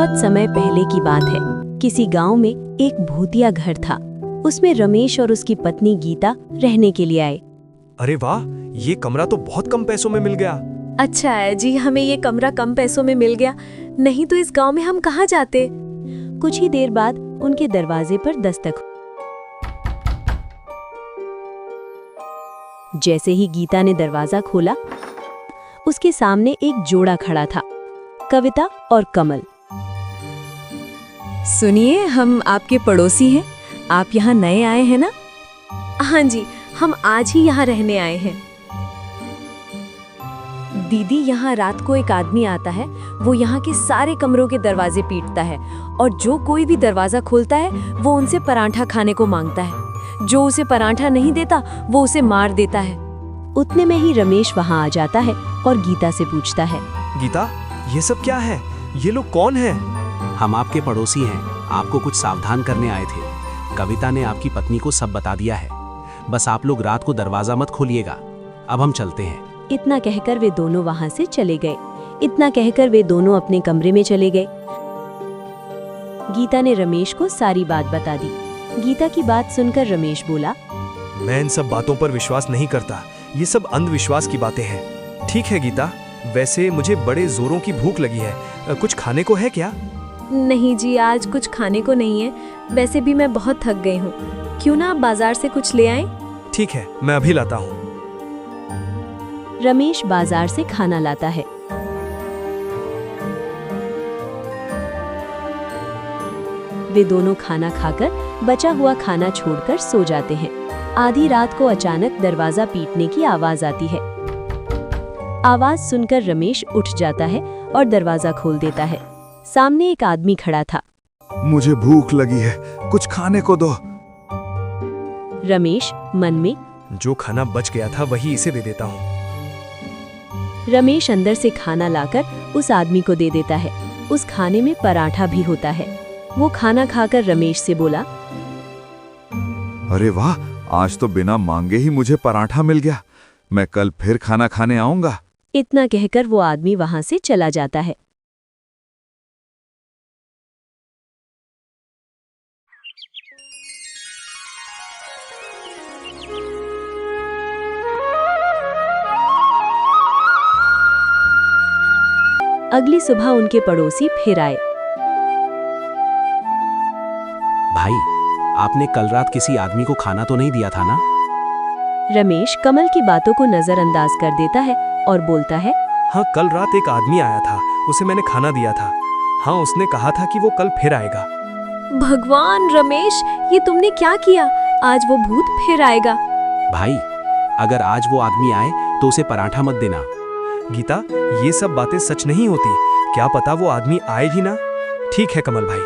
बहुत समय पहले की बात है। किसी गांव में एक भूतिया घर था। उसमें रमेश और उसकी पत्नी गीता रहने के लिए आए। अरे वाह, ये कमरा तो बहुत कम पैसों में मिल गया। अच्छा है जी, हमें ये कमरा कम पैसों में मिल गया, नहीं तो इस गांव में हम कहाँ जाते। कुछ ही देर बाद उनके दरवाजे पर दस्तक। जैसे ही गीता ने दरवाजा खोला, उसके सामने एक जोड़ा खड़ा था, कविता और कमल। सुनिए, हम आपके पड़ोसी हैं। आप यहाँ नए आए हैं ना? हाँ जी, हम आज ही यहाँ रहने आए हैं। दीदी, यहाँ रात को एक आदमी आता है। वो यहाँ के सारे कमरों के दरवाजे पीटता है और जो कोई भी दरवाजा खोलता है वो उनसे पराठा खाने को मांगता है। जो उसे पराठा नहीं देता वो उसे मार देता है। उतने में ही रमेश वहाँ आ जाता है और गीता से पूछता है, गीता, ये सब क्या है? ये लोग कौन हैं? हम आपके पड़ोसी हैं, आपको कुछ सावधान करने आए थे। कविता ने आपकी पत्नी को सब बता दिया है। बस आप लोग रात को दरवाजा मत खोलिएगा। अब हम चलते हैं। इतना कहकर वे दोनों वहां से चले गए। इतना कहकर वे दोनों अपने कमरे में चले गए। गीता ने रमेश को सारी बात बता दी। गीता की बात सुनकर रमेश बोला, मैं इन सब बातों पर विश्वास नहीं करता। ये सब अंधविश्वास की बातें हैं। ठीक है गीता, वैसे मुझे बड़े जोरों की भूख लगी है। कुछ खाने को है क्या? नहीं जी, आज कुछ खाने को नहीं है। वैसे भी मैं बहुत थक गई हूँ। क्यों ना आप बाजार से कुछ ले आएं? ठीक है, मैं अभी लाता हूँ। रमेश बाजार से खाना लाता है। वे दोनों खाना खाकर बचा हुआ खाना छोड़कर सो जाते हैं। आधी रात को अचानक दरवाजा पीटने की आवाज आती है। आवाज सुनकर रमेश उठ जाता है और दरवाजा खोल देता है। सामने एक आदमी खड़ा था। मुझे भूख लगी है, कुछ खाने को दो। रमेश मन में, जो खाना बच गया था वही इसे दे देता हूँ। रमेश अंदर से खाना लाकर उस आदमी को दे देता है। उस खाने में पराठा भी होता है। वो खाना खाकर रमेश से बोला, अरे वाह, आज तो बिना मांगे ही मुझे पराठा मिल गया। मैं कल फिर खाना खाने आऊंगा। इतना कहकर वो आदमी वहां से चला जाता है। अगली सुबह उनके पड़ोसी फिर आए। भाई, आपने कल रात किसी आदमी को खाना तो नहीं दिया था ना? रमेश कमल की बातों को नजरअंदाज कर देता है और बोलता है, हाँ, कल रात एक आदमी आया था, उसे मैंने खाना दिया था। हाँ, उसने कहा था कि वो कल फिर आएगा। भगवान रमेश, ये तुमने क्या किया? आज वो भूत फिर आएगा। भाई, अगर आज वो आदमी आए तो उसे पराठा मत देना। गीता, ये सब बातें सच नहीं होती। क्या पता वो आदमी आए ही ना। ठीक है कमल भाई।